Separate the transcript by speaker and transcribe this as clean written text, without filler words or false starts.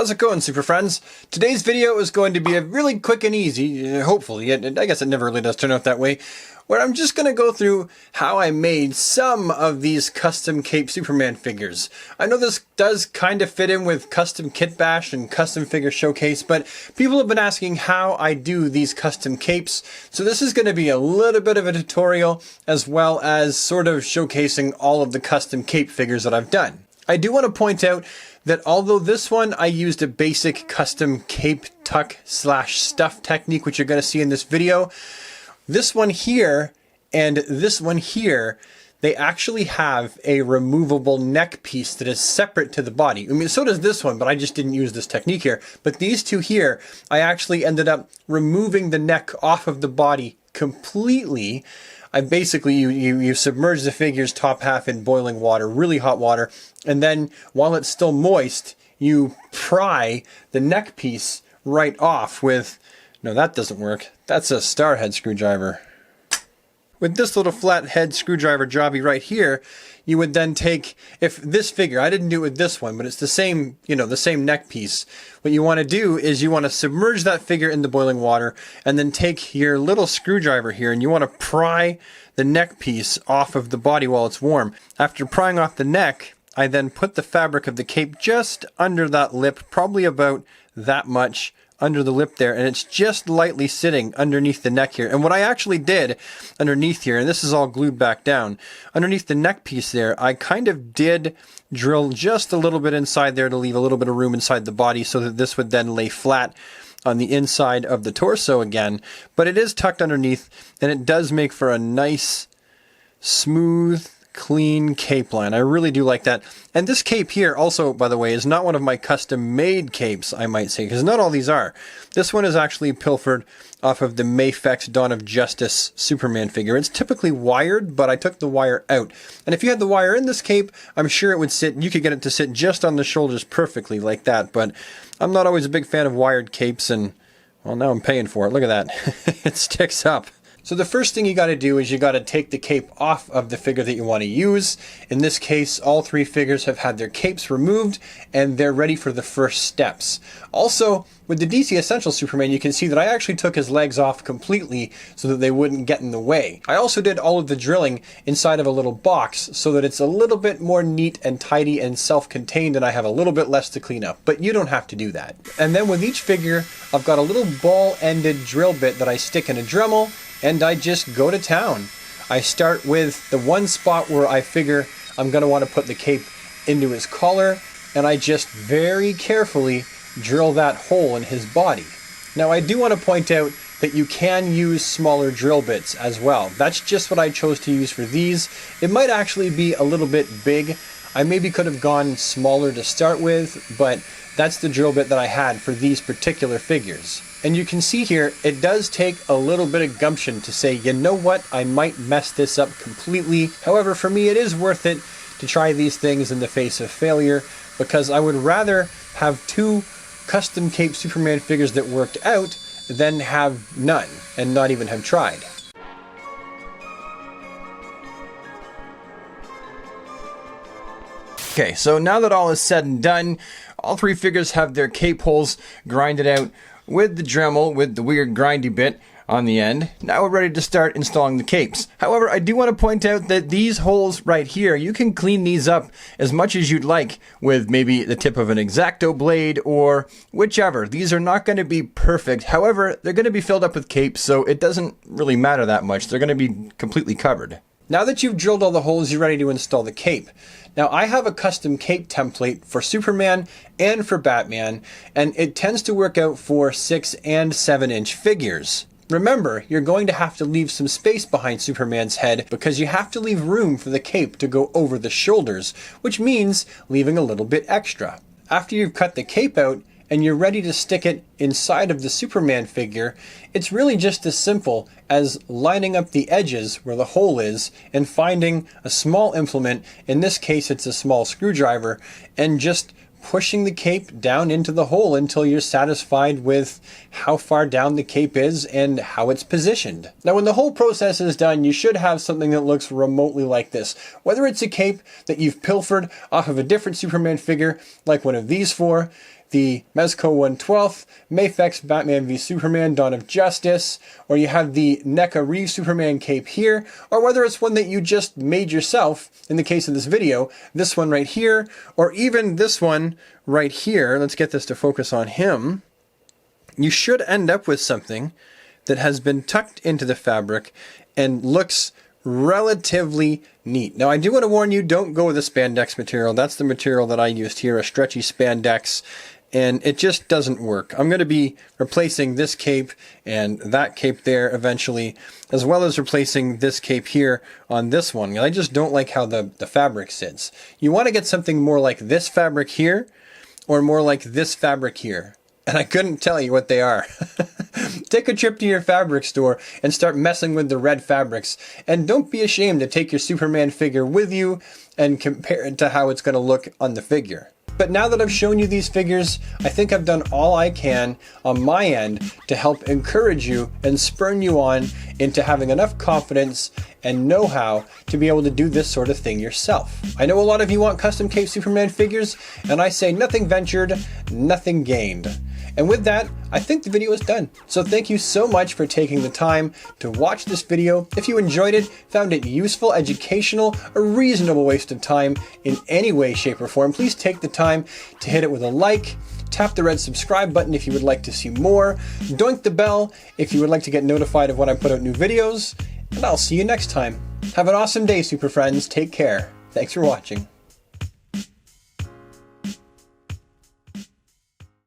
Speaker 1: How's it going, super friends? Today's video is going to be a really quick and easy, hopefully, I guess it never really does turn out that way, where I'm just going to go through how I made some of these custom Cape Superman figures. I know this does kind of fit in with custom Kitbash and custom figure showcase, but people have been asking how I do these custom capes, so this is going to be a little bit of a tutorial as well as sort of showcasing all of the custom cape figures that I've done. I do want to point out that although this one I used a basic custom cape tuck / stuff technique, which you're going to see in this video, this one here and this one here, they actually have a removable neck piece that is separate to the body. I mean, so does this one, but I just didn't use this technique here. But these two here, I actually ended up removing the neck off of the body completely. I basically, you submerge the figure's top half in boiling water, really hot water, and then while it's still moist, you pry the neck piece right off with, no, that doesn't work. That's a star head screwdriver. With this little flat head screwdriver jobby right here, you would then take, if this figure, I didn't do it with this one, but it's the same, the same neck piece. What you want to do is you want to submerge that figure in the boiling water and then take your little screwdriver here and you want to pry the neck piece off of the body while it's warm. After prying off the neck, I then put the fabric of the cape just under that lip, probably about that much under the lip there, and it's just lightly sitting underneath the neck here. And what I actually did underneath here, and this is all glued back down, underneath the neck piece there, I kind of did drill just a little bit inside there to leave a little bit of room inside the body so that this would then lay flat on the inside of the torso again. But it is tucked underneath, and it does make for a nice, smooth, clean cape line. I really do like that. And this cape here also, by the way, is not one of my custom made capes, I might say, because not all these are. This one is actually pilfered off of the Mapleridge Dawn of Justice Superman figure. It's typically wired, but I took the wire out. And if you had the wire in this cape, I'm sure it would sit, you could get it to sit just on the shoulders perfectly like that. But I'm not always a big fan of wired capes, and well, now I'm paying for it. Look at that. It sticks up. So the first thing you got to do is you got to take the cape off of the figure that you want to use. In this case, all three figures have had their capes removed and they're ready for the first steps. Also, with the DC Essential Superman, you can see that I actually took his legs off completely so that they wouldn't get in the way. I also did all of the drilling inside of a little box so that it's a little bit more neat and tidy and self-contained and I have a little bit less to clean up, but you don't have to do that. And then with each figure, I've got a little ball-ended drill bit that I stick in a Dremel and I just go to town. I start with the one spot where I figure I'm going to want to put the cape into his collar, and I just very carefully drill that hole in his body. Now I do want to point out that you can use smaller drill bits as well. That's just what I chose to use for these. It might actually be a little bit big. I maybe could have gone smaller to start with, but that's the drill bit that I had for these particular figures. And you can see here, it does take a little bit of gumption to say, you know what, I might mess this up completely. However, for me, it is worth it to try these things in the face of failure, because I would rather have two custom Cape Superman figures that worked out than have none and not even have tried. Okay, so now that all is said and done, all three figures have their cape holes grinded out with the Dremel, with the weird grindy bit on the end. Now we're ready to start installing the capes. However, I do want to point out that these holes right here, you can clean these up as much as you'd like with maybe the tip of an X-Acto blade or whichever. These are not going to be perfect. However, they're going to be filled up with capes, so it doesn't really matter that much. They're going to be completely covered. Now that you've drilled all the holes, you're ready to install the cape. Now I have a custom cape template for Superman and for Batman, and it tends to work out for 6 and 7-inch figures. Remember, you're going to have to leave some space behind Superman's head because you have to leave room for the cape to go over the shoulders, which means leaving a little bit extra. After you've cut the cape out, and you're ready to stick it inside of the Superman figure, it's really just as simple as lining up the edges where the hole is and finding a small implement, in this case it's a small screwdriver, and just pushing the cape down into the hole until you're satisfied with how far down the cape is and how it's positioned. Now when the whole process is done, you should have something that looks remotely like this. Whether it's a cape that you've pilfered off of a different Superman figure, like one of these four, the Mezco 1/12, Mafex Batman v Superman Dawn of Justice, or you have the NECA Reeve Superman cape here, or whether it's one that you just made yourself, in the case of this video, this one right here, or even this one right here. Let's get this to focus on him. You should end up with something that has been tucked into the fabric and looks relatively neat. Now I do want to warn you, don't go with the spandex material. That's the material that I used here, a stretchy spandex, and it just doesn't work. I'm going to be replacing this cape and that cape there eventually, as well as replacing this cape here on this one. I just don't like how the fabric sits. You want to get something more like this fabric here, or more like this fabric here. And I couldn't tell you what they are. Take a trip to your fabric store and start messing with the red fabrics. And don't be ashamed to take your Superman figure with you and compare it to how it's going to look on the figure. But now that I've shown you these figures, I think I've done all I can on my end to help encourage you and spur you on into having enough confidence and know-how to be able to do this sort of thing yourself. I know a lot of you want custom Cape Superman figures, and I say nothing ventured, nothing gained. And with that, I think the video is done. So thank you so much for taking the time to watch this video. If you enjoyed it, found it useful, educational, a reasonable waste of time in any way, shape, or form, please take the time to hit it with a like, tap the red subscribe button if you would like to see more, doink the bell if you would like to get notified of when I put out new videos, and I'll see you next time. Have an awesome day, super friends. Take care. Thanks for watching.